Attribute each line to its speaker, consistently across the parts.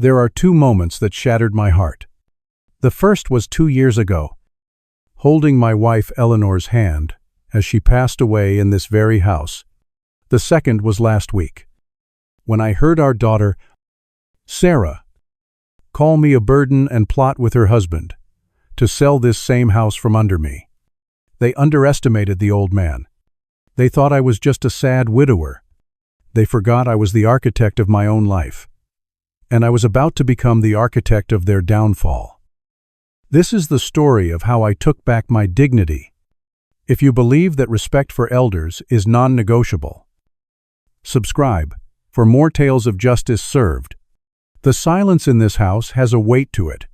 Speaker 1: There are two moments that shattered my heart. The first was 2 years ago, holding my wife Eleanor's hand as she passed away in this very house. The second was last week, when I heard our daughter, Sarah, call me a burden and plot with her husband to sell this same house from under me. They underestimated the old man. They thought I was just a sad widower. They forgot I was the architect of my own life, and I was about to become the architect of their downfall. This is the story of how I took back my dignity. If you believe that respect for elders is non-negotiable, subscribe for more tales of justice served. The silence in this house has a weight to it,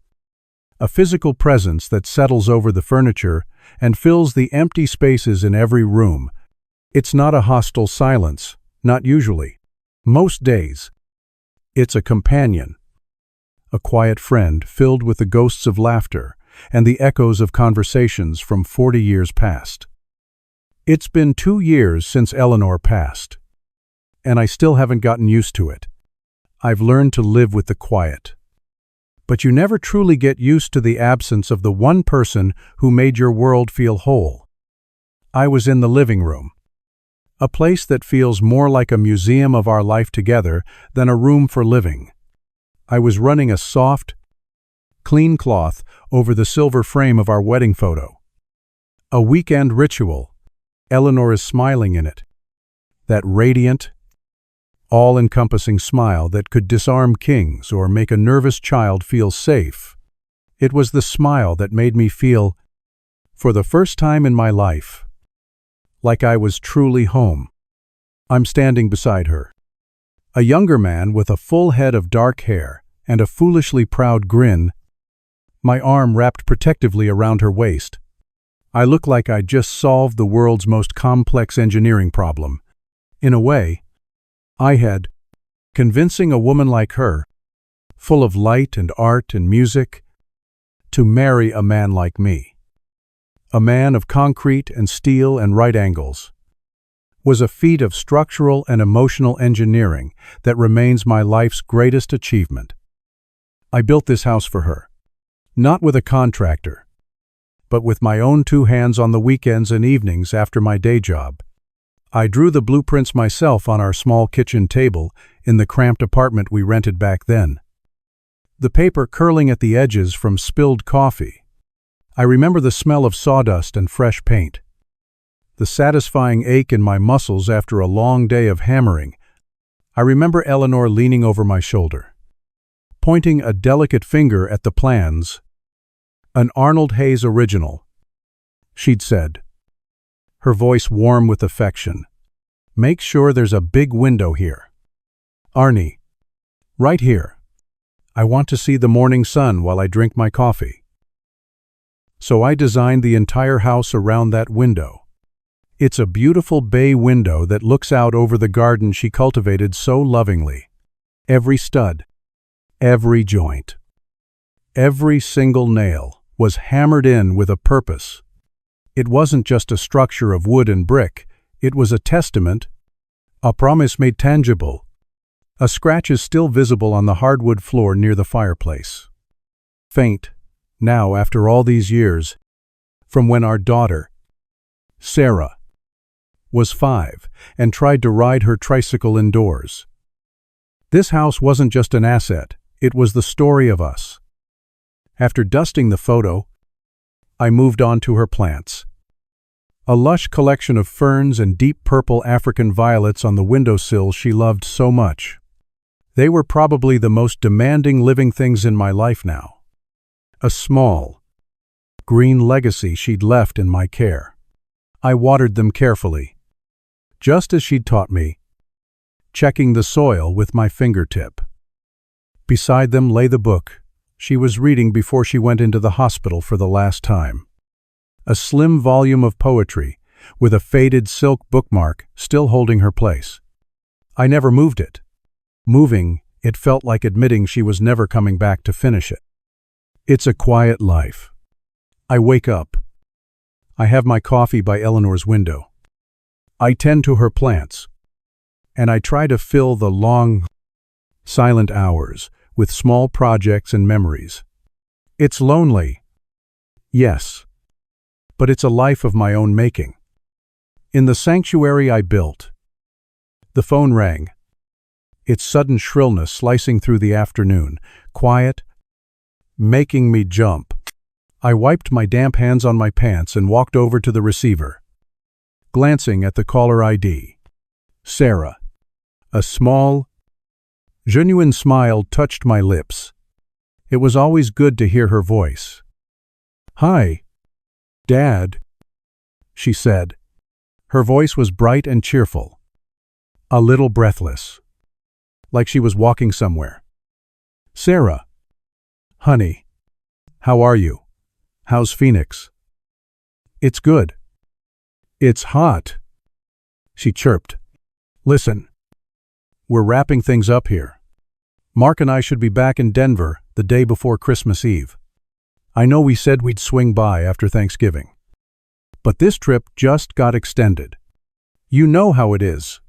Speaker 1: a physical presence that settles over the furniture and fills the empty spaces in every room. It's not a hostile silence, not usually. Most days, it's a companion, a quiet friend filled with the ghosts of laughter and the echoes of conversations from 40 years past. It's been 2 years since Eleanor passed, and I still haven't gotten used to it. I've learned to live with the quiet. But you never truly get used to the absence of the one person who made your world feel whole. I was in the living room, a place that feels more like a museum of our life together than a room for living. I was running a soft, clean cloth over the silver frame of our wedding photo. A weekend ritual. Eleanor is smiling in it. That radiant, all-encompassing smile that could disarm kings or make a nervous child feel safe. It was the smile that made me feel, for the first time in my life, like I was truly home. I'm standing beside her, a younger man with a full head of dark hair and a foolishly proud grin, my arm wrapped protectively around her waist. I look like I just solved the world's most complex engineering problem. In a way, I had. Convincing a woman like her, full of light and art and music, to marry a man like me, a man of concrete and steel and right angles, was a feat of structural and emotional engineering that remains my life's greatest achievement. I built this house for her, not with a contractor, but with my own 2 hands on the weekends and evenings after my day job. I drew the blueprints myself on our small kitchen table in the cramped apartment we rented back then. The paper curling at the edges from spilled coffee. I remember the smell of sawdust and fresh paint. The satisfying ache in my muscles after a long day of hammering. I remember Eleanor leaning over my shoulder, pointing a delicate finger at the plans. An Arnold Hayes original, she'd said, her voice warm with affection. Make sure there's a big window here. Arnie, right here. I want to see the morning sun while I drink my coffee. So I designed the entire house around that window. It's a beautiful bay window that looks out over the garden she cultivated so lovingly. Every stud, every joint, every single nail was hammered in with a purpose. It wasn't just a structure of wood and brick, it was a testament, a promise made tangible. A scratch is still visible on the hardwood floor near the fireplace. Faint, now after all these years, from when our daughter, Sarah, was 5 and tried to ride her tricycle indoors. This house wasn't just an asset, it was the story of us. After dusting the photo, I moved on to her plants. A lush collection of ferns and deep purple African violets on the windowsill she loved so much. They were probably the most demanding living things in my life now. A small, green legacy she'd left in my care. I watered them carefully, just as she'd taught me, checking the soil with my fingertip. Beside them lay the book she was reading before she went into the hospital for the last time. A slim volume of poetry, with a faded silk bookmark still holding her place. I never moved it. Moving, it felt like admitting she was never coming back to finish it. It's a quiet life. I wake up. I have my coffee by Eleanor's window. I tend to her plants, and I try to fill the long, silent hours with small projects and memories. It's lonely, yes, but it's a life of my own making. In the sanctuary I built, the phone rang, its sudden shrillness slicing through the afternoon, quiet, making me jump. I wiped my damp hands on my pants and walked over to the receiver, glancing at the caller ID. Sarah. A small, genuine smile touched my lips. It was always good to hear her voice. "Hi, Dad," she said. Her voice was bright and cheerful, a little breathless, like she was walking somewhere. "Sarah, honey, how are you? How's Phoenix?" "It's good." "It's hot," she chirped. "Listen, we're wrapping things up here. Mark and I should be back in Denver the day before Christmas Eve. I know we said we'd swing by after Thanksgiving, but this trip just got extended. You know how it is."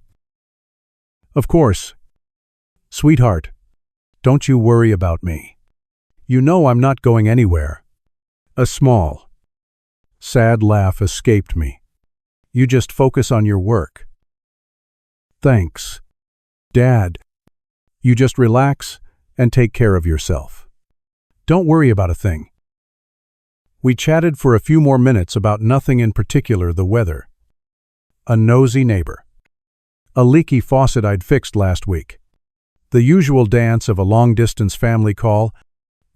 Speaker 1: "Of course. Sweetheart, don't you worry about me. You know I'm not going anywhere." A small, sad laugh escaped me. "You just focus on your work." "Thanks, Dad. You just relax and take care of yourself. Don't worry about a thing." We chatted for a few more minutes about nothing in particular: the weather, a nosy neighbor, a leaky faucet I'd fixed last week, the usual dance of a long-distance family call.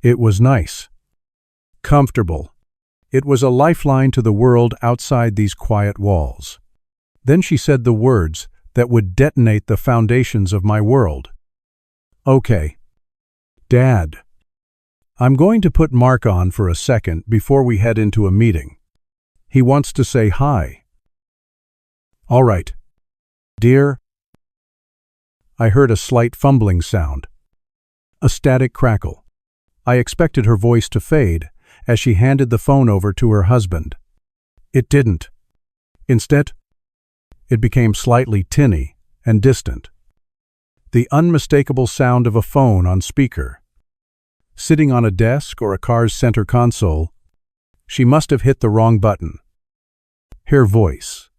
Speaker 1: It was nice, comfortable. It was a lifeline to the world outside these quiet walls. Then she said the words that would detonate the foundations of my world. "Okay, Dad, I'm going to put Mark on for a second before we head into a meeting. He wants to say hi." "All right, dear." I heard a slight fumbling sound, a static crackle. I expected her voice to fade as she handed the phone over to her husband. It didn't. Instead, it became slightly tinny and distant. The unmistakable sound of a phone on speaker. Sitting on a desk or a car's center console, she must have hit the wrong button. Her voice,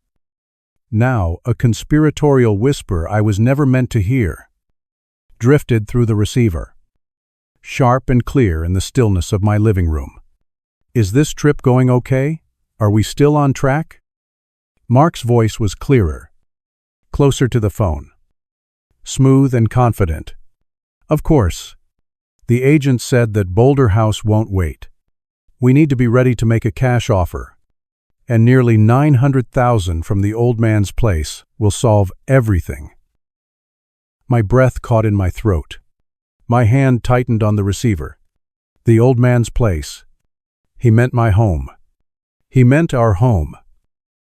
Speaker 1: now a conspiratorial whisper I was never meant to hear, drifted through the receiver, sharp and clear in the stillness of my living room. "Is this trip going okay? Are we still on track?" Mark's voice was clearer, closer to the phone, smooth and confident. "Of course. The agent said that Boulder House won't wait. We need to be ready to make a cash offer, and nearly $900,000 from the old man's place will solve everything." My breath caught in my throat. My hand tightened on the receiver. The old man's place. He meant my home. He meant our home.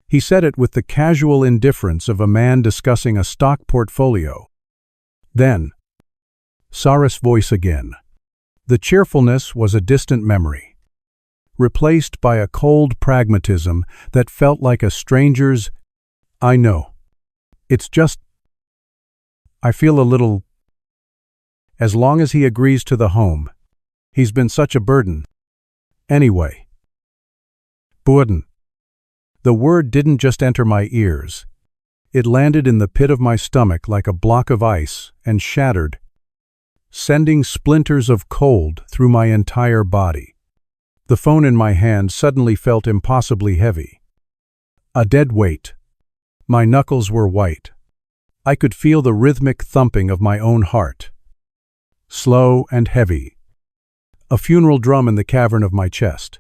Speaker 1: He said it with the casual indifference of a man discussing a stock portfolio. Then, Sarah's voice again. The cheerfulness was a distant memory, replaced by a cold pragmatism that felt like a stranger's. "I know. It's just, I feel a little. As long as he agrees to the home. He's been such a burden. Anyway." Burden. The word didn't just enter my ears. It landed in the pit of my stomach like a block of ice and shattered, sending splinters of cold through my entire body. The phone in my hand suddenly felt impossibly heavy. A dead weight. My knuckles were white. I could feel the rhythmic thumping of my own heart. Slow and heavy. A funeral drum in the cavern of my chest.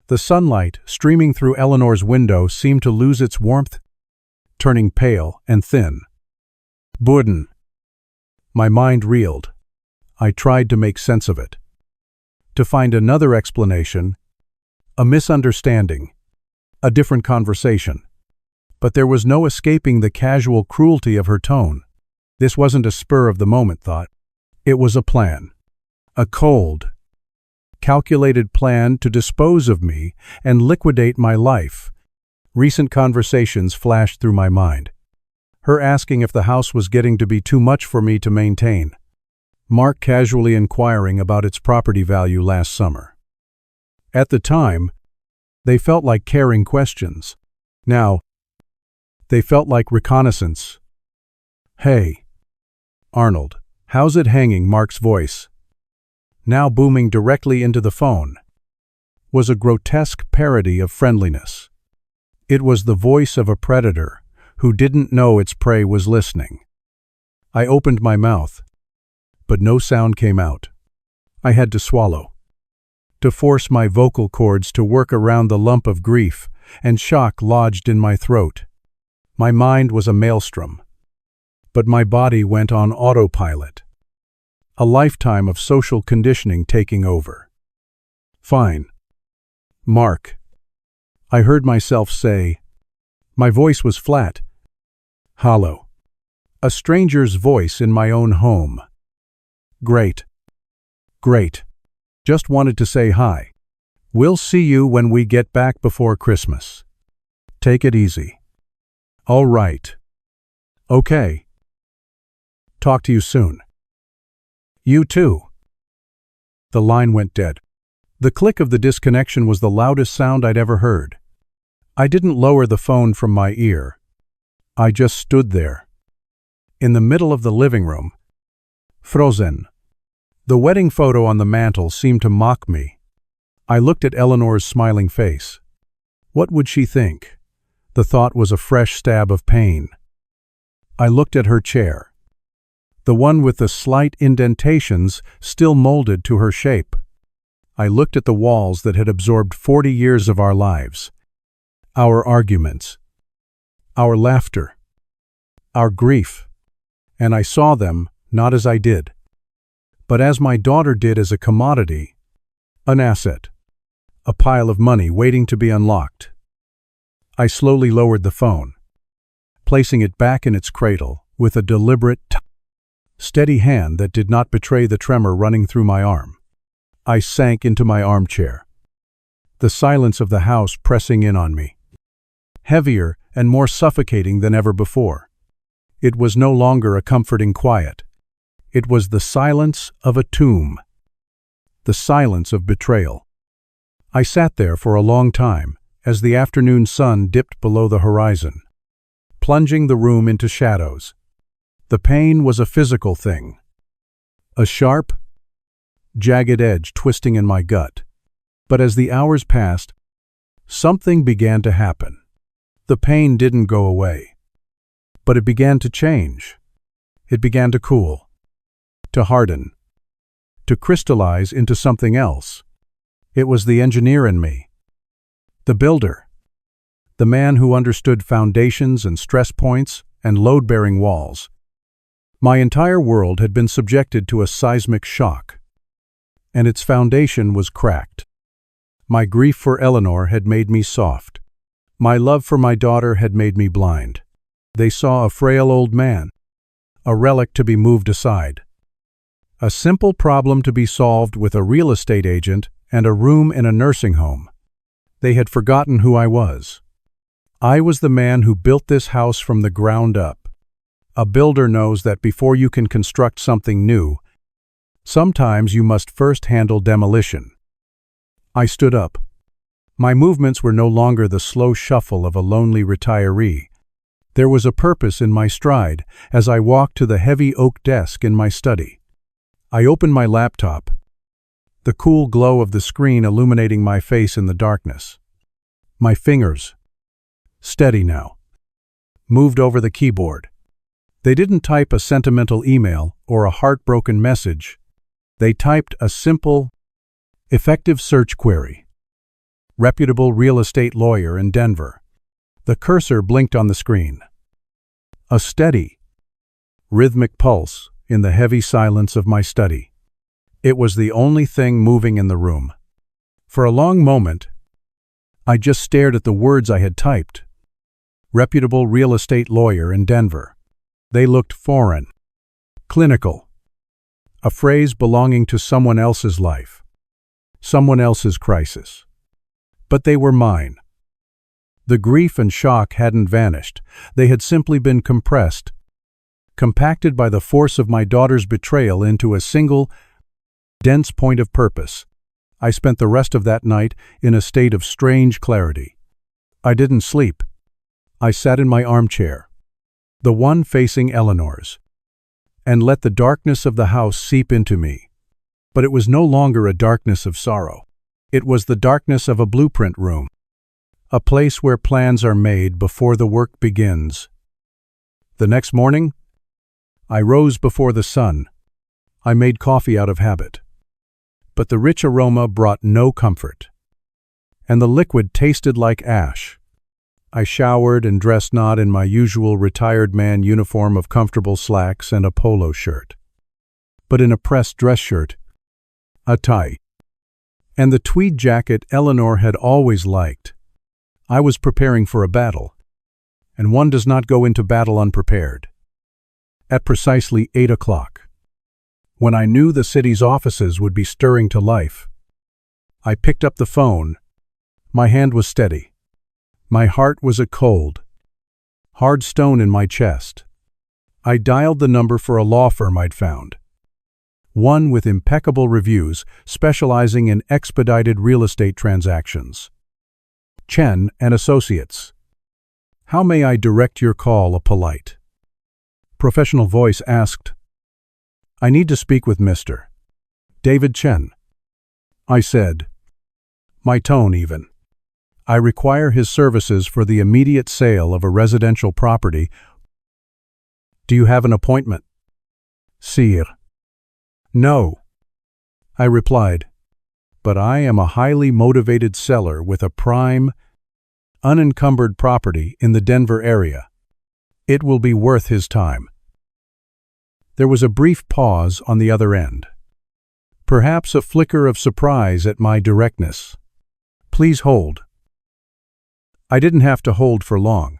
Speaker 1: The sunlight streaming through Eleanor's window seemed to lose its warmth, turning pale and thin. Burden. My mind reeled. I tried to make sense of it, to find another explanation, a misunderstanding, a different conversation. But there was no escaping the casual cruelty of her tone. This wasn't a spur-of-the-moment thought. It was a plan. A cold, calculated plan to dispose of me and liquidate my life. Recent conversations flashed through my mind. Her asking if the house was getting to be too much for me to maintain. Mark casually inquiring about its property value last summer. At the time, they felt like caring questions. Now, they felt like reconnaissance. "Hey, Arnold, how's it hanging?" Mark's voice, now booming directly into the phone, was a grotesque parody of friendliness. It was the voice of a predator who didn't know its prey was listening. I opened my mouth, but no sound came out. I had to swallow, to force my vocal cords to work around the lump of grief and shock lodged in my throat. My mind was a maelstrom, but my body went on autopilot, a lifetime of social conditioning taking over. "Fine, Mark," I heard myself say. My voice was flat, hollow, a stranger's voice in my own home. Great. Just wanted to say hi. We'll see you when we get back before Christmas. Take it easy." "All right. Okay. Talk to you soon." "You too." The line went dead. The click of the disconnection was the loudest sound I'd ever heard. I didn't lower the phone from my ear. I just stood there, in the middle of the living room, frozen. The wedding photo on the mantel seemed to mock me. I looked at Eleanor's smiling face. What would she think? The thought was a fresh stab of pain. I looked at her chair, the one with the slight indentations still molded to her shape. I looked at the walls that had absorbed 40 years of our lives, our arguments, our laughter, our grief, and I saw them not as I did, but as my daughter did, as a commodity, an asset, a pile of money waiting to be unlocked. I slowly lowered the phone, placing it back in its cradle with a deliberate, steady hand that did not betray the tremor running through my arm. I sank into my armchair, the silence of the house pressing in on me, heavier and more suffocating than ever before. It was no longer a comforting quiet. It was the silence of a tomb, the silence of betrayal. I sat there for a long time as the afternoon sun dipped below the horizon, plunging the room into shadows. The pain was a physical thing, a sharp, jagged edge twisting in my gut. But as the hours passed, something began to happen. The pain didn't go away, but it began to change. It began to cool, to harden, to crystallize into something else. It was the engineer in me, the builder, the man who understood foundations and stress points and load-bearing walls. My entire world had been subjected to a seismic shock, and its foundation was cracked. My grief for Eleanor had made me soft. My love for my daughter had made me blind. They saw a frail old man, a relic to be moved aside, a simple problem to be solved with a real estate agent and a room in a nursing home. They had forgotten who I was. I was the man who built this house from the ground up. A builder knows that before you can construct something new, sometimes you must first handle demolition. I stood up. My movements were no longer the slow shuffle of a lonely retiree. There was a purpose in my stride as I walked to the heavy oak desk in my study. I opened my laptop, the cool glow of the screen illuminating my face in the darkness. My fingers, steady now, moved over the keyboard. They didn't type a sentimental email or a heartbroken message. They typed a simple, effective search query. Reputable real estate lawyer in Denver. The cursor blinked on the screen. A steady, rhythmic pulse in the heavy silence of my study. It was the only thing moving in the room. For a long moment, I just stared at the words I had typed. Reputable real estate lawyer in Denver. They looked foreign, clinical, a phrase belonging to someone else's life, someone else's crisis. But they were mine. The grief and shock hadn't vanished. They had simply been compressed, compacted by the force of my daughter's betrayal into a single, dense point of purpose. I spent the rest of that night in a state of strange clarity. I didn't sleep. I sat in my armchair, the one facing Eleanor's, and let the darkness of the house seep into me. But it was no longer a darkness of sorrow. It was the darkness of a blueprint room, a place where plans are made before the work begins. The next morning, I rose before the sun. I made coffee out of habit. But the rich aroma brought no comfort, and the liquid tasted like ash. I showered and dressed not in my usual retired man uniform of comfortable slacks and a polo shirt, but in a pressed dress shirt, a tie, and the tweed jacket Eleanor had always liked. I was preparing for a battle, and one does not go into battle unprepared. At precisely 8 o'clock, when I knew the city's offices would be stirring to life, I picked up the phone. My hand was steady. My heart was a cold, hard stone in my chest. I dialed the number for a law firm I'd found, one with impeccable reviews specializing in expedited real estate transactions. Chen and Associates. How may I direct your call? A polite, professional voice asked. I need to speak with Mr. David Chen, I said, my tone even. I require his services for the immediate sale of a residential property. Do you have an appointment? Sire. No, I replied, but I am a highly motivated seller with a prime, unencumbered property in the Denver area. It will be worth his time. There was a brief pause on the other end, perhaps a flicker of surprise at my directness. Please hold. I didn't have to hold for long.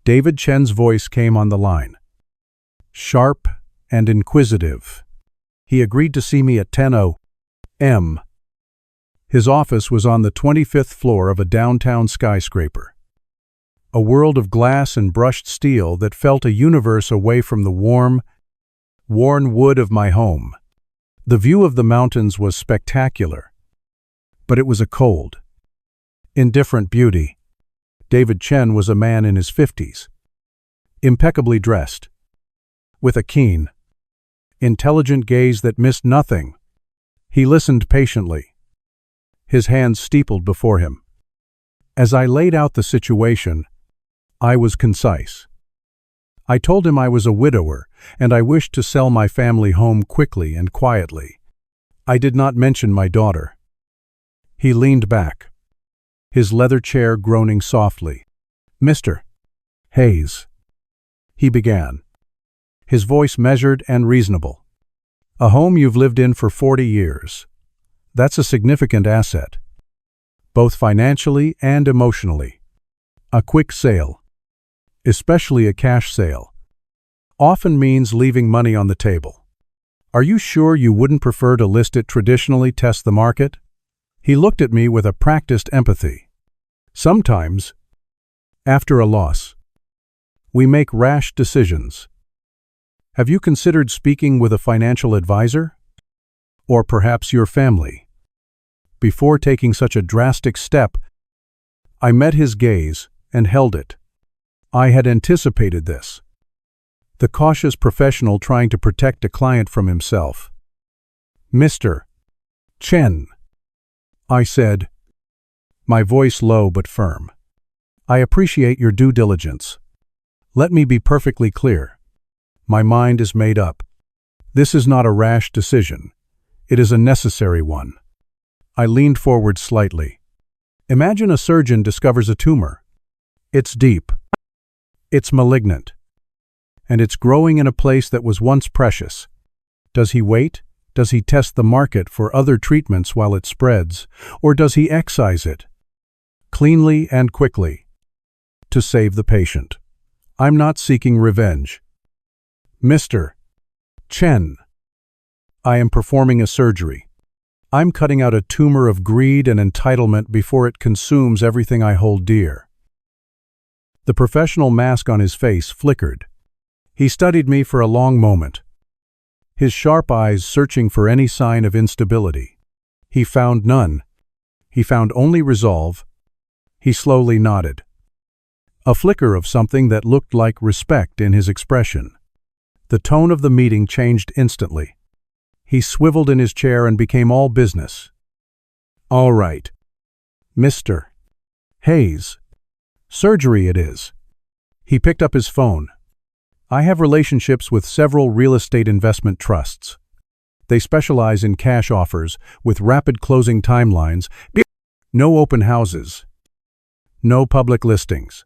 Speaker 1: David Chen's voice came on the line, sharp and inquisitive. He agreed to see me at 10 a.m. His office was on the 25th floor of a downtown skyscraper, a world of glass and brushed steel that felt a universe away from the warm, worn wood of my home. The view of the mountains was spectacular, but it was a cold, indifferent beauty. David Chen was a man in his 50s, impeccably dressed, with a keen, intelligent gaze that missed nothing. He listened patiently, his hands steepled before him. As I laid out the situation, I was concise. I told him I was a widower and I wished to sell my family home quickly and quietly. I did not mention my daughter. He leaned back, his leather chair groaning softly. Mr. Hayes, he began, his voice measured and reasonable. A home you've lived in for 40 years. That's a significant asset, both financially and emotionally. A quick sale, especially a cash sale, often means leaving money on the table. Are you sure you wouldn't prefer to list it traditionally, test the market? He looked at me with a practiced empathy. Sometimes, after a loss, we make rash decisions. Have you considered speaking with a financial advisor? Or perhaps your family? Before taking such a drastic step, I met his gaze and held it. I had anticipated this. The cautious professional trying to protect a client from himself. Mr. Chen, I said, my voice low but firm. I appreciate your due diligence. Let me be perfectly clear. My mind is made up. This is not a rash decision. It is a necessary one. I leaned forward slightly. Imagine a surgeon discovers a tumor. It's deep. It's malignant. And it's growing in a place that was once precious. Does he wait? Does he test the market for other treatments while it spreads? Or does he excise it, cleanly and quickly, to save the patient? I'm not seeking revenge. Mr. Chen, I am performing a surgery. I'm cutting out a tumor of greed and entitlement before it consumes everything I hold dear. The professional mask on his face flickered. He studied me for a long moment, his sharp eyes searching for any sign of instability. He found none. He found only resolve. He slowly nodded, a flicker of something that looked like respect in his expression. The tone of the meeting changed instantly. He swiveled in his chair and became all business. "All right, Mr. Hayes. Surgery it is." He picked up his phone. "I have relationships with several real estate investment trusts. They specialize in cash offers with rapid closing timelines. No open houses. No public listings.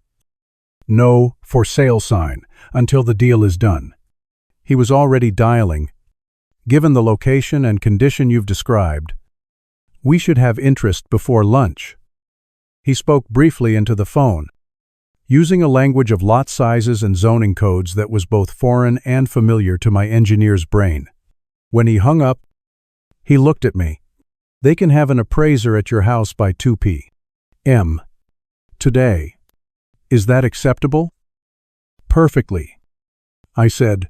Speaker 1: No for sale sign until the deal is done." He was already dialing. "Given the location and condition you've described, we should have interest before lunch." He spoke briefly into the phone, using a language of lot sizes and zoning codes that was both foreign and familiar to my engineer's brain. When he hung up, he looked at me. "They can have an appraiser at your house by 2 p.m. today. Is that acceptable?" "Perfectly," I said.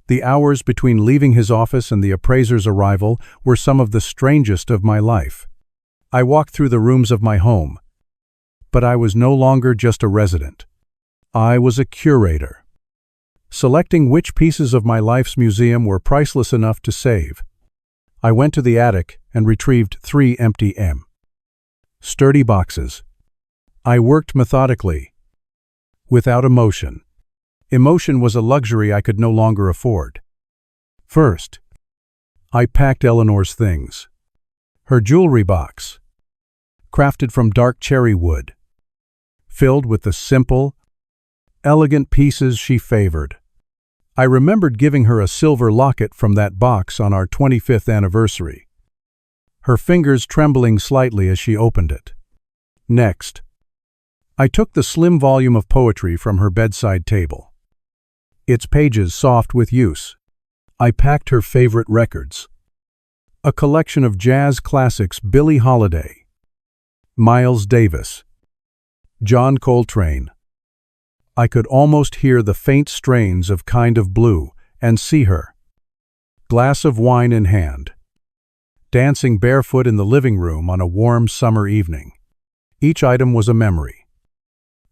Speaker 1: The hours between leaving his office and the appraiser's arrival were some of the strangest of my life. I walked through the rooms of my home, but I was no longer just a resident. I was a curator, selecting which pieces of my life's museum were priceless enough to save. I went to the attic and retrieved 3 empty sturdy boxes. I worked methodically, without emotion. Emotion was a luxury I could no longer afford. First, I packed Eleanor's things. Her jewelry box, crafted from dark cherry wood, filled with the simple, elegant pieces she favored. I remembered giving her a silver locket from that box on our 25th anniversary, her fingers trembling slightly as she opened it. Next, I took the slim volume of poetry from her bedside table, its pages soft with use. I packed her favorite records, a collection of jazz classics: Billie Holiday, Miles Davis, John Coltrane. I could almost hear the faint strains of Kind of Blue and see her, glass of wine in hand, dancing barefoot in the living room on a warm summer evening. Each item was a memory,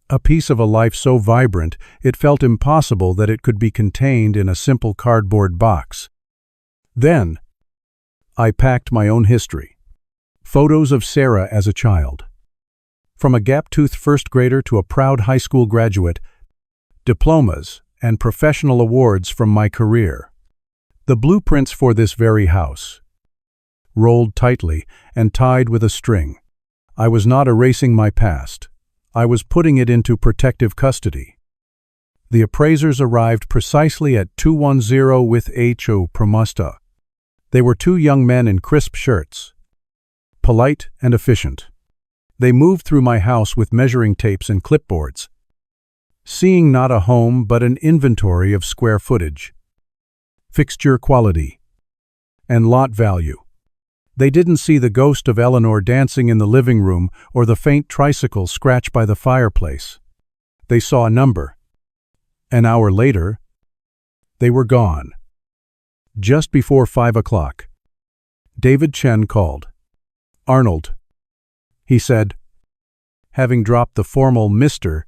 Speaker 1: a piece of a life so vibrant it felt impossible that it could be contained in a simple cardboard box. Then, I packed my own history. Photos of Sarah as a child. From a gap-toothed first grader to a proud high school graduate, diplomas and professional awards from my career. The blueprints for this very house, rolled tightly and tied with a string. I was not erasing my past. I was putting it into protective custody. The appraisers arrived precisely at 2:10 with H.O. Promusta. They were 2 young men in crisp shirts, polite and efficient. They moved through my house with measuring tapes and clipboards, seeing not a home but an inventory of square footage, fixture quality, and lot value. They didn't see the ghost of Eleanor dancing in the living room or the faint tricycle scratched by the fireplace. They saw a number. An hour later, they were gone. Just before 5 o'clock, David Chen called. "Arnold," he said, having dropped the formal Mr.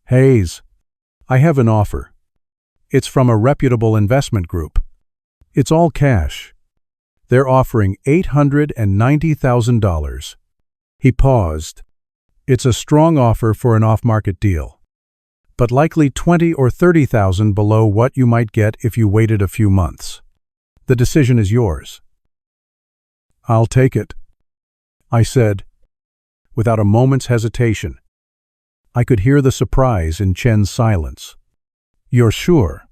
Speaker 1: Hayes, "I have an offer. It's from a reputable investment group. It's all cash. They're offering $890,000. He paused. "It's a strong offer for an off-market deal, but likely $20,000 or $30,000 below what you might get if you waited a few months. The decision is yours." "I'll take it," I said, without a moment's hesitation. I could hear the surprise in Chen's silence. "You're sure?"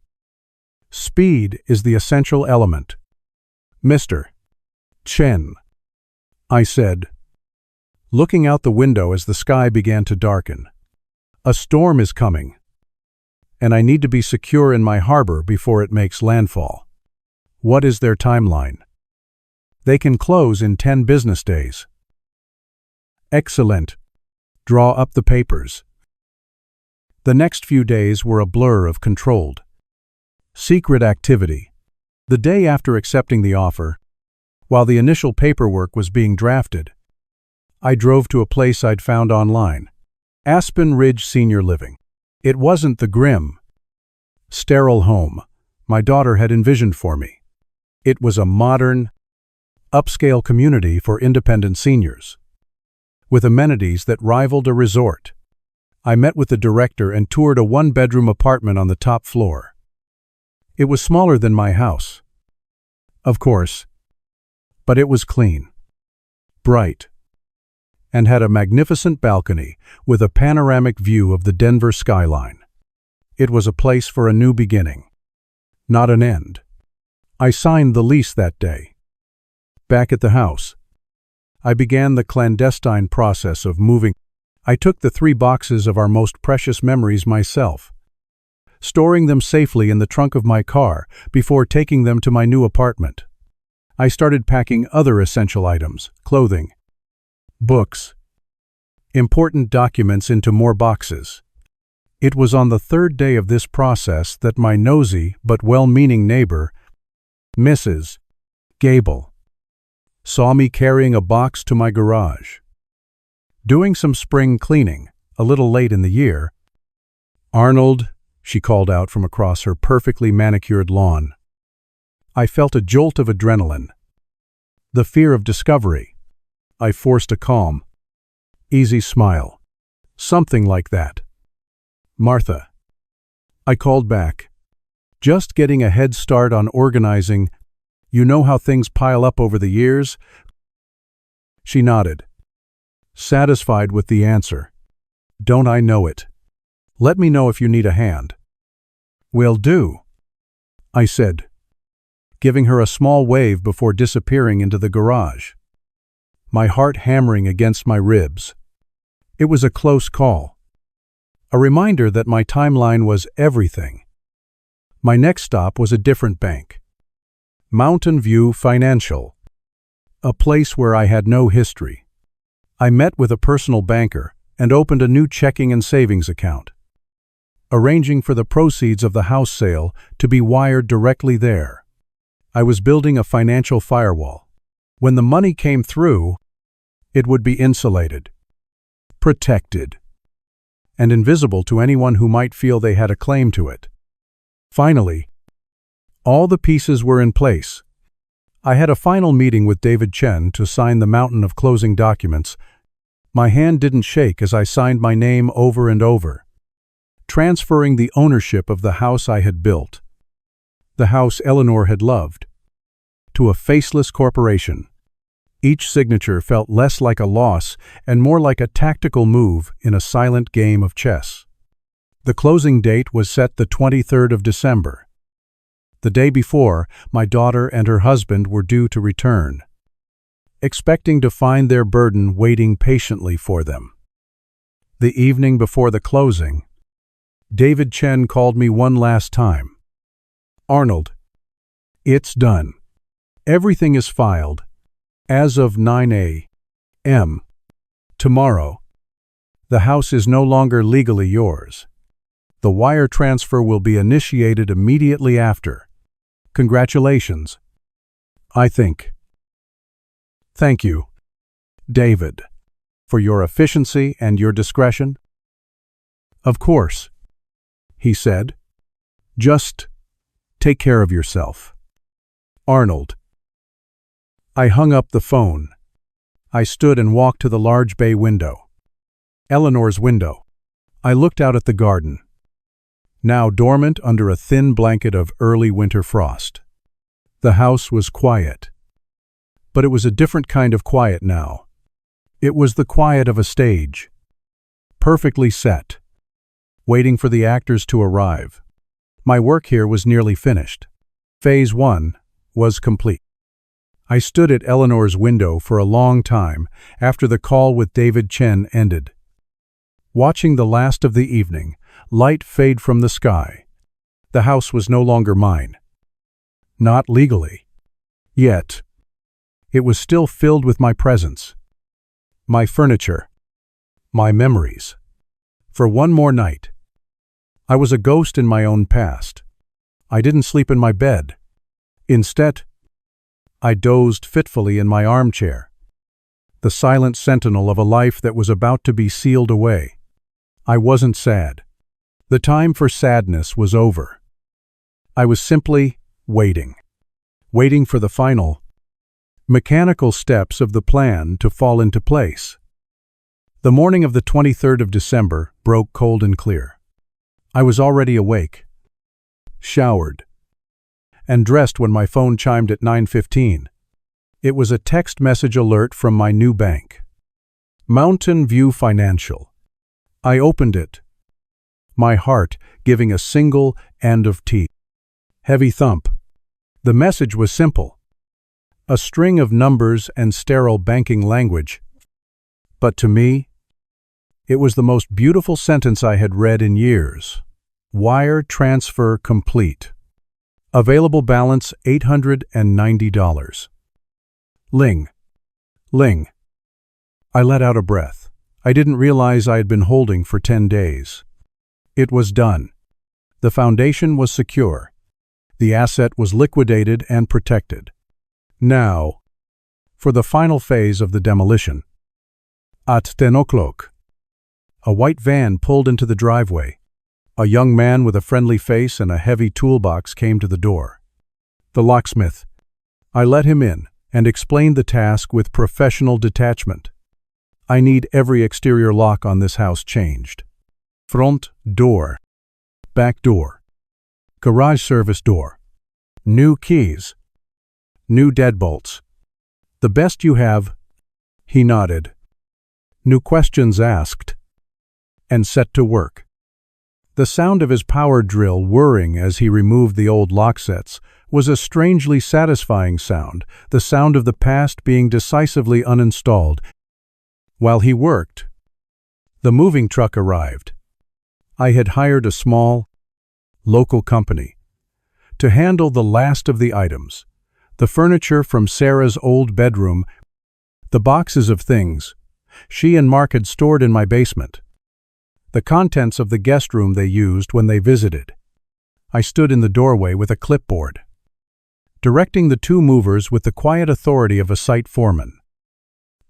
Speaker 1: "Speed is the essential element, Mr. Chen," I said, looking out the window as the sky began to darken. "A storm is coming, and I need to be secure in my harbor before it makes landfall." "What is their timeline?" "They can close in 10 business days." "Excellent. Draw up the papers." The next few days were a blur of controlled Secret activity. The day after accepting the offer, while the initial paperwork was being drafted, I drove to a place I'd found online. Aspen Ridge Senior Living. It wasn't the grim, sterile home my daughter had envisioned for me. It was a modern, upscale community for independent seniors, with amenities that rivaled a resort. I met with the director and toured a one-bedroom apartment on the top floor. It was smaller than my house, of course, but it was clean, bright, and had a magnificent balcony with a panoramic view of the Denver skyline. It was a place for a new beginning, not an end. I signed the lease that day. Back at the house, I began the clandestine process of moving. I took the 3 boxes of our most precious memories myself, storing them safely in the trunk of my car before taking them to my new apartment. I started packing other essential items, clothing, books, important documents into more boxes. It was on the 3rd day of this process that my nosy but well-meaning neighbor, Mrs. Gable, saw me carrying a box to my garage. Doing some spring cleaning, a little late in the year. "Arnold," she called out from across her perfectly manicured lawn. I felt a jolt of adrenaline, the fear of discovery. I forced a calm, easy smile. "Something like that, Martha," I called back. "Just getting a head start on organizing. You know how things pile up over the years?" She nodded, satisfied with the answer. "Don't I know it? Let me know if you need a hand." "Will do," I said, giving her a small wave before disappearing into the garage, my heart hammering against my ribs. It was a close call, a reminder that my timeline was everything. My next stop was a different bank, Mountain View Financial, a place where I had no history. I met with a personal banker and opened a new checking and savings account, arranging for the proceeds of the house sale to be wired directly there. I was building a financial firewall. When the money came through, it would be insulated, protected, and invisible to anyone who might feel they had a claim to it. Finally, all the pieces were in place. I had a final meeting with David Chen to sign the mountain of closing documents. My hand didn't shake as I signed my name over and over, transferring the ownership of the house I had built, the house Eleanor had loved, to a faceless corporation. Each signature felt less like a loss and more like a tactical move in a silent game of chess. The closing date was set the 23rd of December. The day before, my daughter and her husband were due to return, expecting to find their burden waiting patiently for them. The evening before the closing, David Chen called me one last time. "Arnold, it's done. Everything is filed. As of 9 a.m. tomorrow, the house is no longer legally yours. The wire transfer will be initiated immediately after. Congratulations, I think." "Thank you, David, for your efficiency and your discretion." "Of course," he said. "Just take care of yourself, Arnold." I hung up the phone. I stood and walked to the large bay window, Eleanor's window. I looked out at the garden, now dormant under a thin blanket of early winter frost. The house was quiet, but it was a different kind of quiet now. It was the quiet of a stage, perfectly set, waiting for the actors to arrive. My work here was nearly finished. Phase 1 was complete. I stood at Eleanor's window for a long time after the call with David Chen ended, watching the last of the evening light fade from the sky. The house was no longer mine. Not legally. Yet, it was still filled with my presence, my furniture, my memories. For one more night, I was a ghost in my own past, I didn't sleep in my bed. Instead, I dozed fitfully in my armchair, the silent sentinel of a life that was about to be sealed away. I wasn't sad. The time for sadness was over. I was simply waiting for the final, mechanical steps of the plan to fall into place. The morning of the 23rd of December broke cold and clear. I was already awake, showered, and dressed when my phone chimed at 9:15. It was a text message alert from my new bank, Mountain View Financial. I opened it, my heart giving a single end of T. Heavy thump. The message was simple, a string of numbers and sterile banking language. But to me, it was the most beautiful sentence I had read in years. Wire transfer complete. Available balance $890. Ling. Ling. I let out a breath. I didn't realize I had been holding for 10 days. It was done. The foundation was secure. The asset was liquidated and protected. Now, for the final phase of the demolition. At 10 o'clock. A white van pulled into the driveway. A young man with a friendly face and a heavy toolbox came to the door. The locksmith. I let him in and explained the task with professional detachment. I need every exterior lock on this house changed. Front door, back door, garage service door, new keys, new deadbolts. The best you have, he nodded. New questions asked, and set to work. The sound of his power drill whirring as he removed the old lock sets was a strangely satisfying sound, the sound of the past being decisively uninstalled. While he worked, the moving truck arrived. I had hired a small, local company to handle the last of the items, the furniture from Sarah's old bedroom, the boxes of things she and Mark had stored in my basement, the contents of the guest room they used when they visited. I stood in the doorway with a clipboard, directing the two movers with the quiet authority of a site foreman.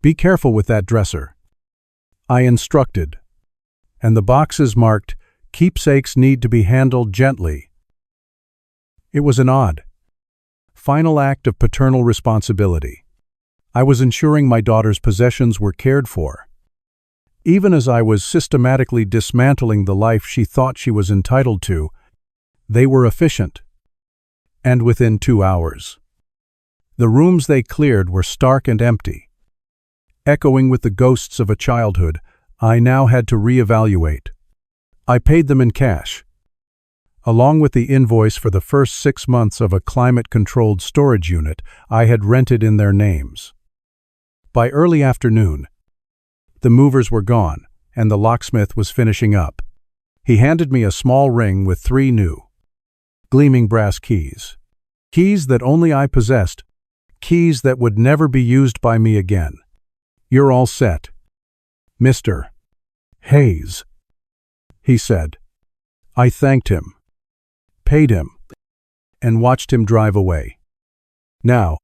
Speaker 1: Be careful with that dresser, I instructed, and the boxes marked, keepsakes need to be handled gently. It was an odd, final act of paternal responsibility. I was ensuring my daughter's possessions were cared for, even as I was systematically dismantling the life she thought she was entitled to. They were efficient, and within 2 hours. The rooms they cleared were stark and empty, echoing with the ghosts of a childhood I now had to reevaluate. I paid them in cash, along with the invoice for the first 6 months of a climate-controlled storage unit I had rented in their names. By early afternoon, the movers were gone, and the locksmith was finishing up. He handed me a small ring with 3 new, gleaming brass keys. Keys that only I possessed, keys that would never be used by me again. You're all set, Mr. Hayes, he said. I thanked him, paid him, and watched him drive away. Now,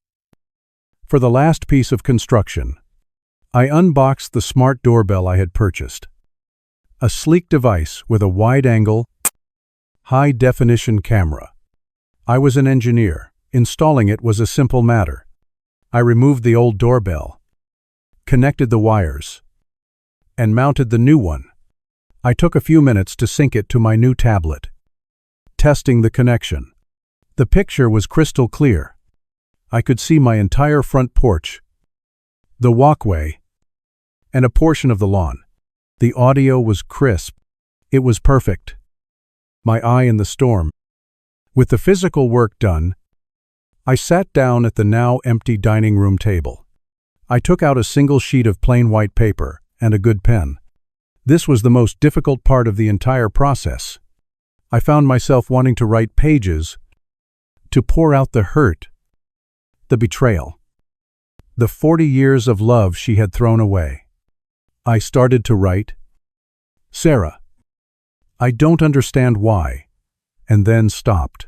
Speaker 1: for the last piece of construction, I unboxed the smart doorbell I had purchased. A sleek device with a wide-angle, high-definition camera. I was an engineer. Installing it was a simple matter. I removed the old doorbell, connected the wires, and mounted the new one. I took a few minutes to sync it to my new tablet, testing the connection. The picture was crystal clear. I could see my entire front porch, the walkway, and a portion of the lawn. The audio was crisp. It was perfect. My eye in the storm. With the physical work done, I sat down at the now empty dining room table. I took out a single sheet of plain white paper and a good pen. This was the most difficult part of the entire process. I found myself wanting to write pages, to pour out the hurt, the betrayal, the 40 years of love she had thrown away. I started to write, Sarah, I don't understand why, and then stopped.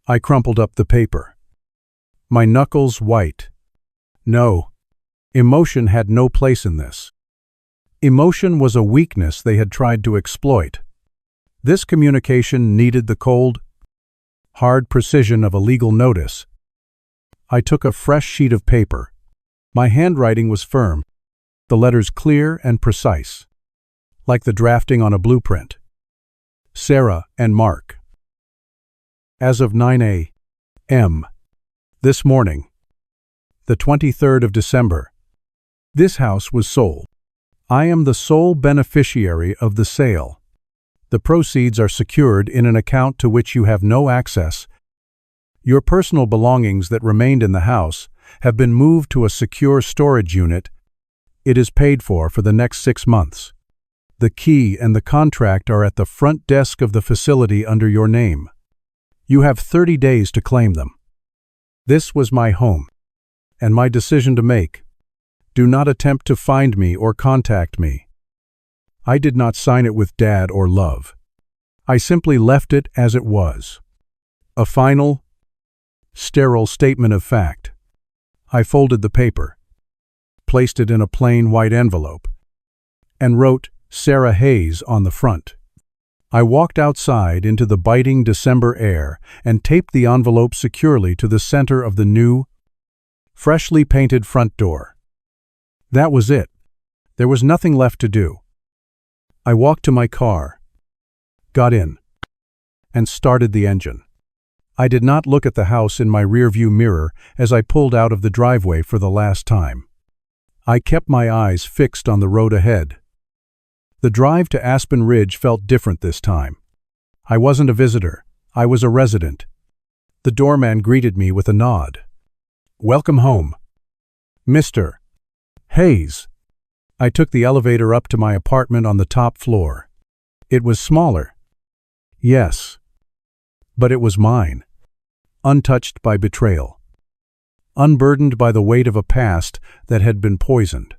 Speaker 1: I crumpled up the paper. My knuckles white. No. Emotion had no place in this. Emotion was a weakness they had tried to exploit. This communication needed the cold, hard precision of a legal notice. I took a fresh sheet of paper. My handwriting was firm, the letters clear and precise, like the drafting on a blueprint. Sarah and Mark. As of 9 a.m. this morning, the 23rd of December, this house was sold. I am the sole beneficiary of the sale. The proceeds are secured in an account to which you have no access. Your personal belongings that remained in the house have been moved to a secure storage unit. It is paid for the next 6 months. The key and the contract are at the front desk of the facility under your name. You have 30 days to claim them. This was my home, and my decision to make. Do not attempt to find me or contact me. I did not sign it with Dad or love. I simply left it as it was. A final, sterile statement of fact. I folded the paper, placed it in a plain white envelope, and wrote Sarah Hayes on the front. I walked outside into the biting December air and taped the envelope securely to the center of the new, freshly painted front door. That was it. There was nothing left to do. I walked to my car, got in, and started the engine. I did not look at the house in my rearview mirror as I pulled out of the driveway for the last time. I kept my eyes fixed on the road ahead. The drive to Aspen Ridge felt different this time. I wasn't a visitor. I was a resident. The doorman greeted me with a nod. "Welcome home, Mr. Hayes." I took the elevator up to my apartment on the top floor. It was smaller. Yes. But it was mine. Untouched by betrayal. Unburdened by the weight of a past that had been poisoned.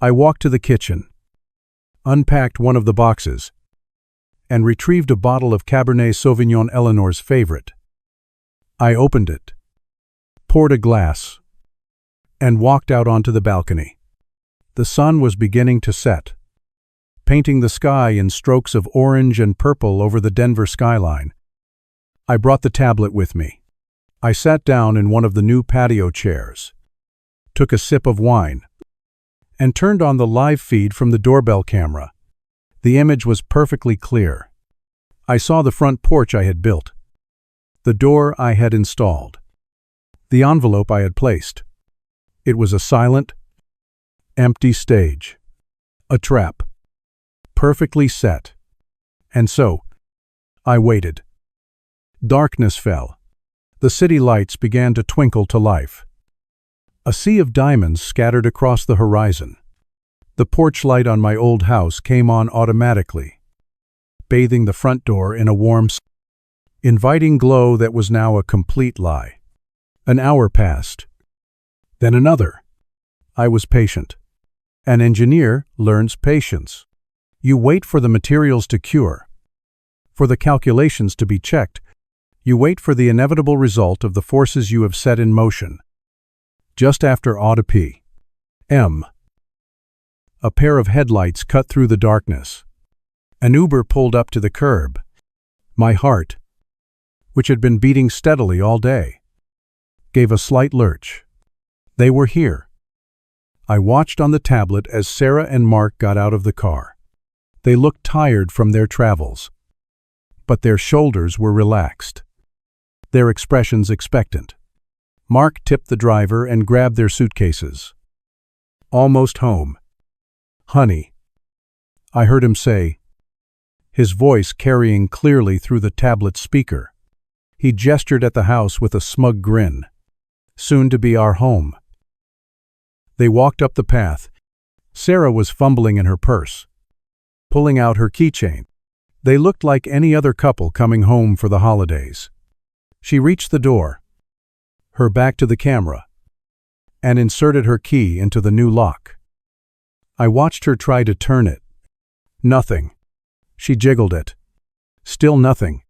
Speaker 1: I walked to the kitchen, unpacked one of the boxes, and retrieved a bottle of Cabernet Sauvignon, Eleanor's favorite. I opened it, poured a glass, and walked out onto the balcony. The sun was beginning to set, painting the sky in strokes of orange and purple over the Denver skyline. I brought the tablet with me. I sat down in one of the new patio chairs, took a sip of wine, and turned on the live feed from the doorbell camera. The image was perfectly clear. I saw the front porch I had built, the door I had installed, the envelope I had placed. It was a silent, empty stage, a trap, perfectly set. And so, I waited. Darkness fell. The city lights began to twinkle to life. A sea of diamonds scattered across the horizon. The porch light on my old house came on automatically, bathing the front door in a warm, inviting glow that was now a complete lie. An hour passed. Then another. I was patient. An engineer learns patience. You wait for the materials to cure, for the calculations to be checked. You wait for the inevitable result of the forces you have set in motion. Just after p.m., a pair of headlights cut through the darkness. An Uber pulled up to the curb. My heart, which had been beating steadily all day, gave a slight lurch. They were here. I watched on the tablet as Sarah and Mark got out of the car. They looked tired from their travels, but their shoulders were relaxed, their expressions expectant. Mark tipped the driver and grabbed their suitcases. "Almost home, honey," I heard him say, his voice carrying clearly through the tablet speaker. He gestured at the house with a smug grin. Soon to be our home. They walked up the path. Sarah was fumbling in her purse, pulling out her keychain. They looked like any other couple coming home for the holidays. She reached the door, her back to the camera, and inserted her key into the new lock. I watched her try to turn it. Nothing. She jiggled it. Still nothing.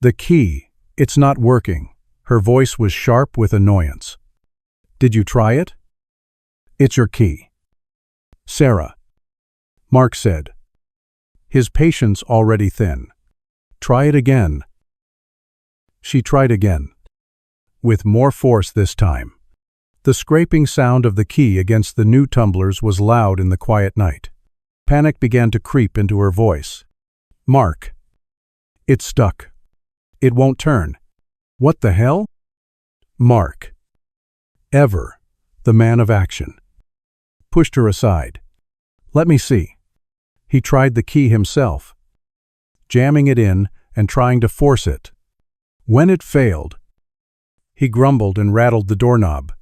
Speaker 1: The key, It's not working. Her voice was sharp with annoyance. Did you try it? It's your key. Sarah. Mark said, his patience already thin. Try it again. She tried again, with more force this time. The scraping sound of the key against the new tumblers was loud in the quiet night. Panic began to creep into her voice. Mark. It's stuck. It won't turn. What the hell? Mark. Ever, the man of action. Pushed her aside. Let me see. He tried the key himself, jamming it in and trying to force it. When it failed, he grumbled and rattled the doorknob.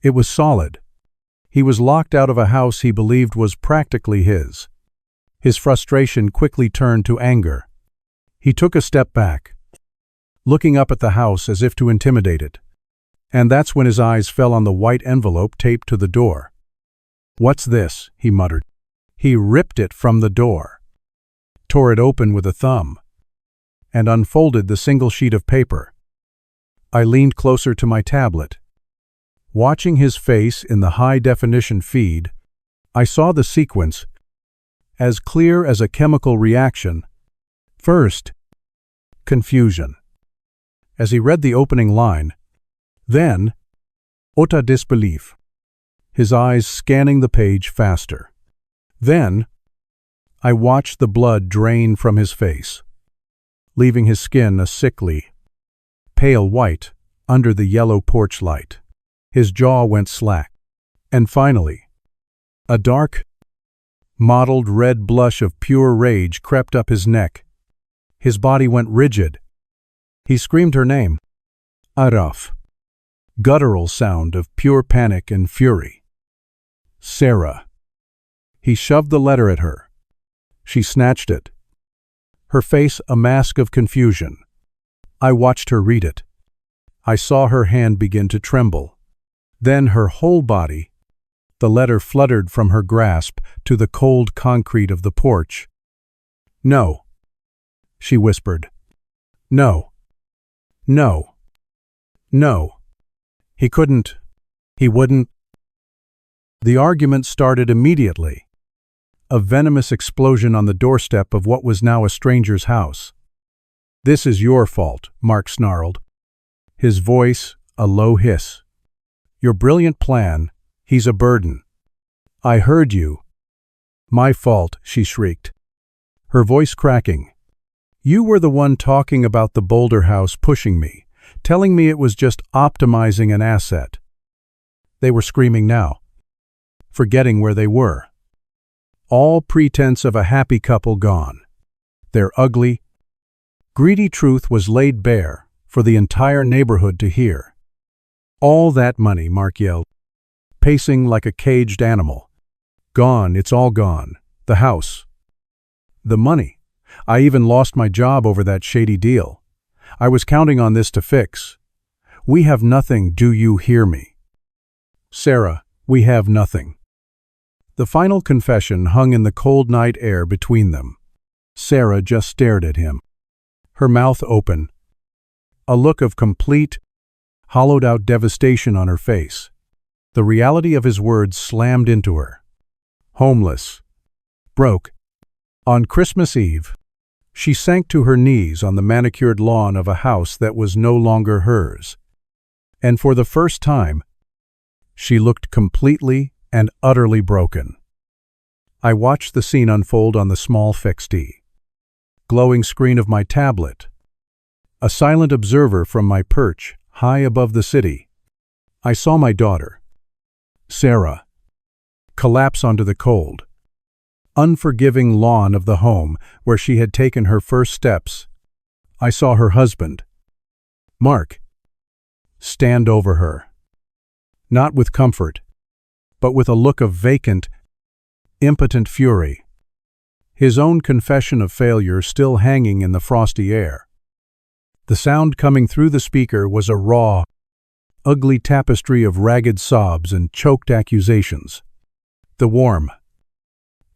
Speaker 1: It was solid. He was locked out of a house he believed was practically his. His frustration quickly turned to anger. He took a step back, looking up at the house as if to intimidate it. And that's when his eyes fell on the white envelope taped to the door. What's this? He muttered. He ripped it from the door, tore it open with a thumb, and unfolded the single sheet of paper. I leaned closer to my tablet. Watching his face in the high-definition feed, I saw the sequence, as clear as a chemical reaction. First, confusion, as he read the opening line. Then, utter disbelief, his eyes scanning the page faster. Then, I watched the blood drain from his face, leaving his skin a sickly, pale white under the yellow porch light. His jaw went slack. And finally, a dark, mottled red blush of pure rage crept up his neck. His body went rigid. He screamed her name. Araf. Guttural sound of pure panic and fury. Sarah. He shoved the letter at her. She snatched it, her face a mask of confusion. I watched her read it. I saw her hand begin to tremble. Then her whole body. The letter fluttered from her grasp to the cold concrete of the porch. No, she whispered. No. No. No. He couldn't. He wouldn't. The argument started immediately. A venomous explosion on the doorstep of what was now a stranger's house. This is your fault, Mark snarled, his voice a low hiss. Your brilliant plan, he's a burden. I heard you. My fault, she shrieked, her voice cracking. You were the one talking about the Boulder house pushing me, telling me it was just optimizing an asset. They were screaming now, forgetting where they were. All pretense of a happy couple gone. Their ugly, greedy truth was laid bare for the entire neighborhood to hear. All that money, Mark yelled, pacing like a caged animal. Gone, it's all gone. The house. The money. I even lost my job over that shady deal. I was counting on this to fix. We have nothing, do you hear me? Sarah, we have nothing. The final confession hung in the cold night air between them. Sarah just stared at him, her mouth open, a look of complete, hollowed-out devastation on her face. The reality of his words slammed into her. Homeless. Broke. On Christmas Eve, she sank to her knees on the manicured lawn of a house that was no longer hers. And for the first time, she looked completely and utterly broken. I watched the scene unfold on the small fixed glowing screen of my tablet, a silent observer from my perch high above the city. I saw my daughter, Sarah, collapse onto the cold, unforgiving lawn of the home where she had taken her first steps. I saw her husband, Mark, stand over her, not with comfort, but with a look of vacant, impotent fury, his own confession of failure still hanging in the frosty air. The sound coming through the speaker was a raw, ugly tapestry of ragged sobs and choked accusations. The warm,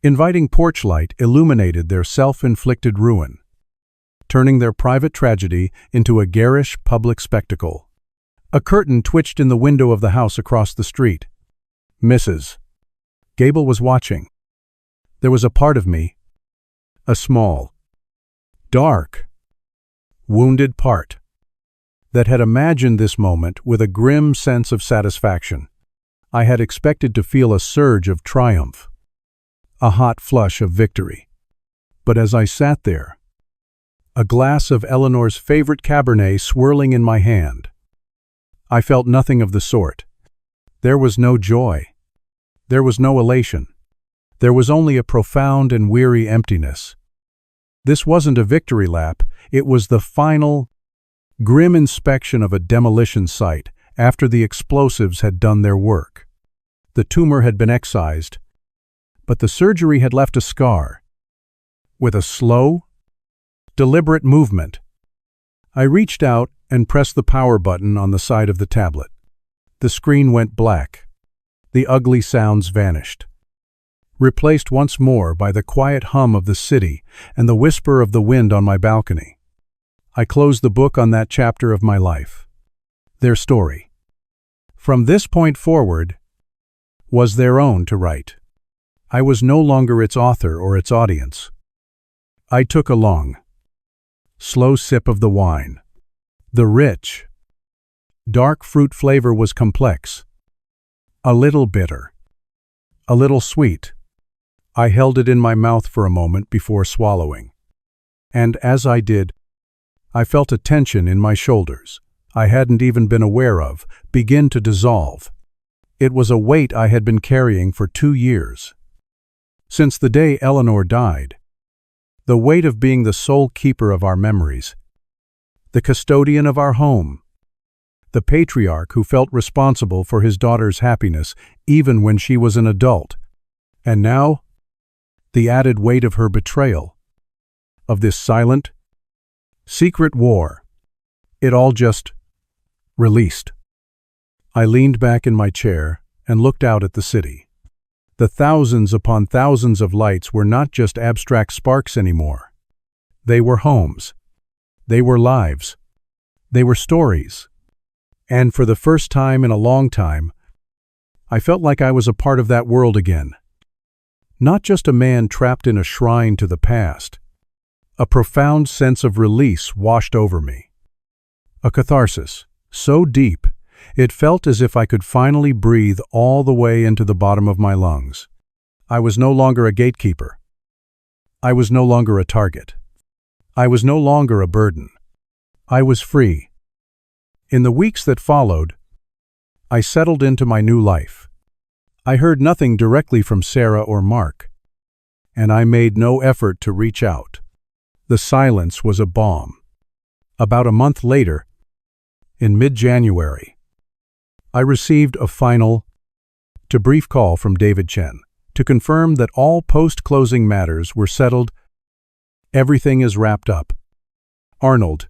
Speaker 1: inviting porch light illuminated their self-inflicted ruin. turning their private tragedy into a garish public spectacle. A curtain twitched in the window of the house across the street. Mrs. Gable was watching. There was a part of me, a small, dark, wounded part, that had imagined this moment with a grim sense of satisfaction. I had expected to feel a surge of triumph, a hot flush of victory. But as I sat there, a glass of Eleanor's favorite Cabernet swirling in my hand, I felt nothing of the sort. There was no joy. There was no elation. There was only a profound and weary emptiness. This wasn't a victory lap, it was the final, grim inspection of a demolition site after the explosives had done their work. The tumor had been excised, but the surgery had left a scar. With a slow, deliberate movement, I reached out and pressed the power button on the side of the tablet. The screen went black. The ugly sounds vanished, replaced once more by the quiet hum of the city and the whisper of the wind on my balcony. I closed the book on that chapter of my life. Their story, from this point forward, was their own to write. I was no longer its author or its audience. I took a long, slow sip of the wine. The rich, dark fruit flavor was complex, a little bitter, a little sweet. I held it in my mouth for a moment before swallowing. And as I did, I felt a tension in my shoulders I hadn't even been aware of begin to dissolve. It was a weight I had been carrying for 2 years. Since the day Eleanor died, the weight of being the sole keeper of our memories, the custodian of our home, the patriarch who felt responsible for his daughter's happiness even when she was an adult, and now, the added weight of her betrayal, of this silent, secret war. It all just released. I leaned back in my chair and looked out at the city. The thousands upon thousands of lights were not just abstract sparks anymore. They were homes. They were lives. They were stories. And for the first time in a long time, I felt like I was a part of that world again. Not just a man trapped in a shrine to the past. A profound sense of release washed over me. A catharsis, so deep, it felt as if I could finally breathe all the way into the bottom of my lungs. I was no longer a gatekeeper. I was no longer a target. I was no longer a burden. I was free. In the weeks that followed, I settled into my new life. I heard nothing directly from Sarah or Mark, and I made no effort to reach out. The silence was a balm. About a month later, in mid-January, I received a final, brief call from David Chen to confirm that all post-closing matters were settled. Everything is wrapped up. Arnold,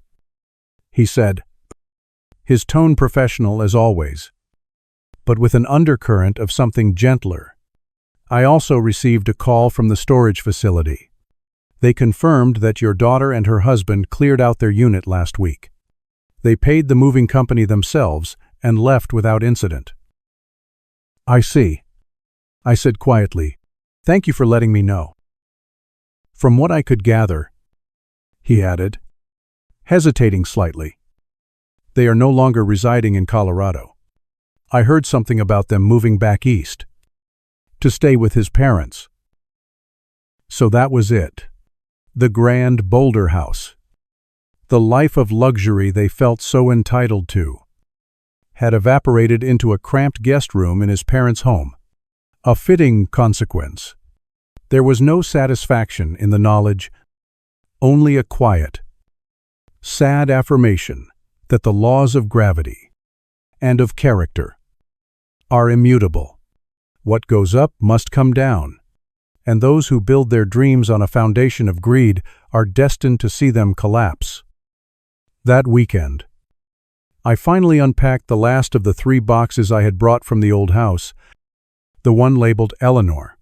Speaker 1: he said, his tone professional as always, but with an undercurrent of something gentler. I also received a call from the storage facility. They confirmed that your daughter and her husband cleared out their unit last week. They paid the moving company themselves and left without incident. I see, I said quietly. Thank you for letting me know. From what I could gather, he added, hesitating slightly, they are no longer residing in Colorado. I heard something about them moving back east, to stay with his parents. So that was it. The grand Boulder house. The life of luxury they felt so entitled to had evaporated into a cramped guest room in his parents' home. A fitting consequence. There was no satisfaction in the knowledge, only a quiet, sad affirmation that the laws of gravity and of character are immutable. What goes up must come down, and those who build their dreams on a foundation of greed are destined to see them collapse. That weekend, I finally unpacked the last of the 3 boxes I had brought from the old house, the one labeled Eleanor.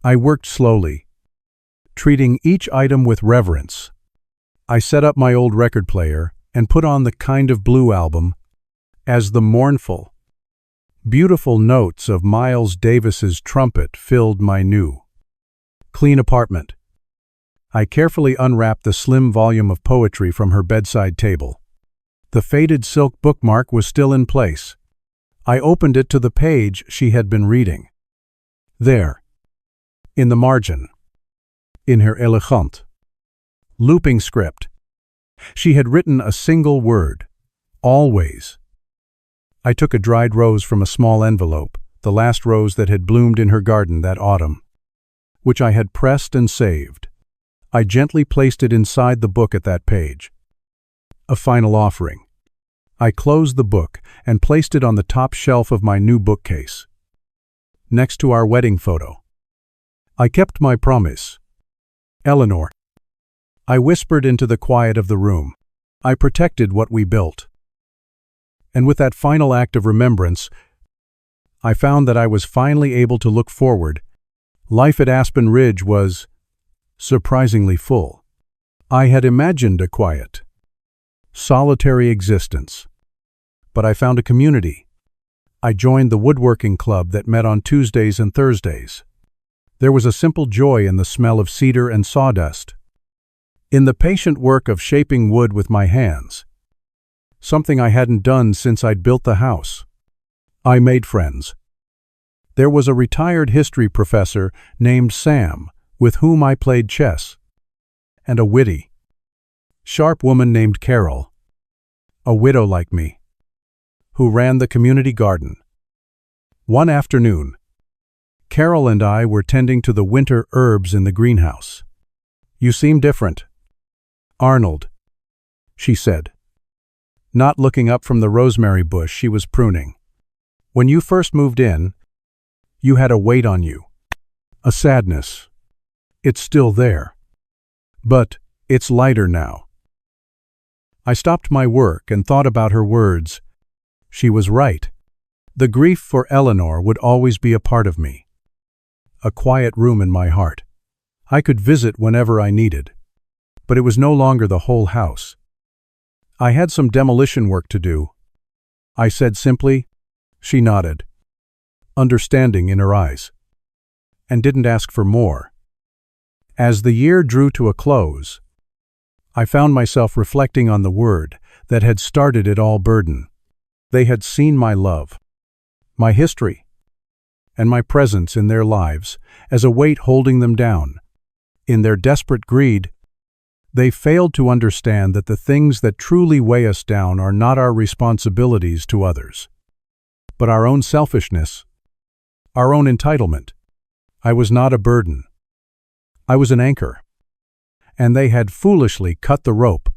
Speaker 1: I worked slowly, treating each item with reverence, I set up my old record player and put on the Kind of Blue album as the mournful, beautiful notes of Miles Davis's trumpet filled my new, clean apartment. I carefully unwrapped the slim volume of poetry from her bedside table. The faded silk bookmark was still in place. I opened it to the page she had been reading. There, in the margin, in her elegant, looping script, she had written a single word, always. I took a dried rose from a small envelope, the last rose that had bloomed in her garden that autumn, which I had pressed and saved. I gently placed it inside the book at that page. A final offering. I closed the book and placed it on the top shelf of my new bookcase, next to our wedding photo. I kept my promise. Eleanor. I whispered into the quiet of the room. I protected what we built. And with that final act of remembrance, I found that I was finally able to look forward. Life at Aspen Ridge was surprisingly full. I had imagined a quiet, solitary existence, but I found a community. I joined the woodworking club that met on Tuesdays and Thursdays. There was a simple joy in the smell of cedar and sawdust, in the patient work of shaping wood with my hands, something I hadn't done since I'd built the house. I made friends. There was a retired history professor named Sam, with whom I played chess, and a witty, sharp woman named Carol, a widow like me, who ran the community garden. One afternoon, Carol and I were tending to the winter herbs in the greenhouse. "You seem different, Arnold," she said, not looking up from the rosemary bush she was pruning. "When you first moved in, you had a weight on you, a sadness. It's still there, but it's lighter now." I stopped my work and thought about her words. She was right. The grief for Eleanor would always be a part of me, a quiet room in my heart. I could visit whenever I needed, but it was no longer the whole house. I had some demolition work to do, I said simply. She nodded, understanding in her eyes, and didn't ask for more. As the year drew to a close, I found myself reflecting on the word that had started it all: burden. They had seen my love, my history, and my presence in their lives as a weight holding them down. In their desperate greed, they failed to understand that the things that truly weigh us down are not our responsibilities to others, but our own selfishness, our own entitlement. I was not a burden. I was an anchor, and they had foolishly cut the rope,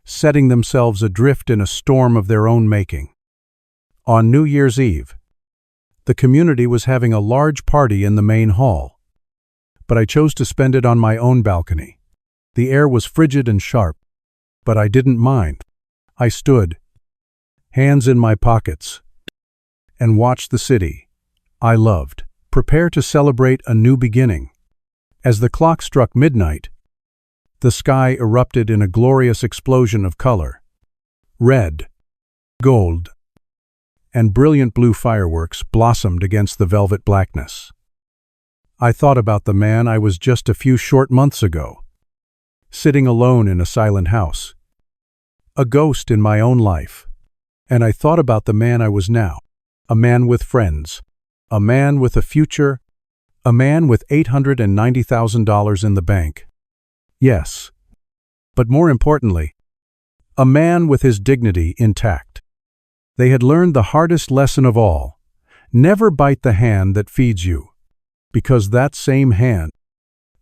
Speaker 1: setting themselves adrift in a storm of their own making. On New Year's Eve, the community was having a large party in the main hall, but I chose to spend it on my own balcony. The air was frigid and sharp, but I didn't mind. I stood, hands in my pockets, and watched the city I loved prepare to celebrate a new beginning. As the clock struck midnight, the sky erupted in a glorious explosion of color. Red, gold, and brilliant blue fireworks blossomed against the velvet blackness. I thought about the man I was just a few short months ago, sitting alone in a silent house, a ghost in my own life. And I thought about the man I was now, a man with friends, a man with a future, a man with $890,000 in the bank. Yes, but more importantly, a man with his dignity intact. They had learned the hardest lesson of all: never bite the hand that feeds you, because that same hand,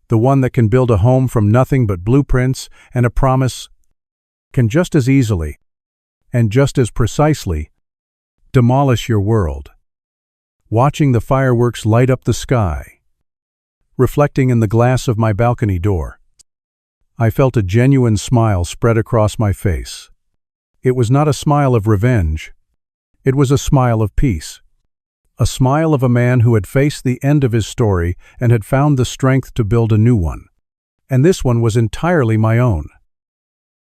Speaker 1: the one that can build a home from nothing but blueprints and a promise, can just as easily and just as precisely demolish your world. Watching the fireworks light up the sky, reflecting in the glass of my balcony door, I felt a genuine smile spread across my face. It was not a smile of revenge. It was a smile of peace. A smile of a man who had faced the end of his story and had found the strength to build a new one. And this one was entirely my own.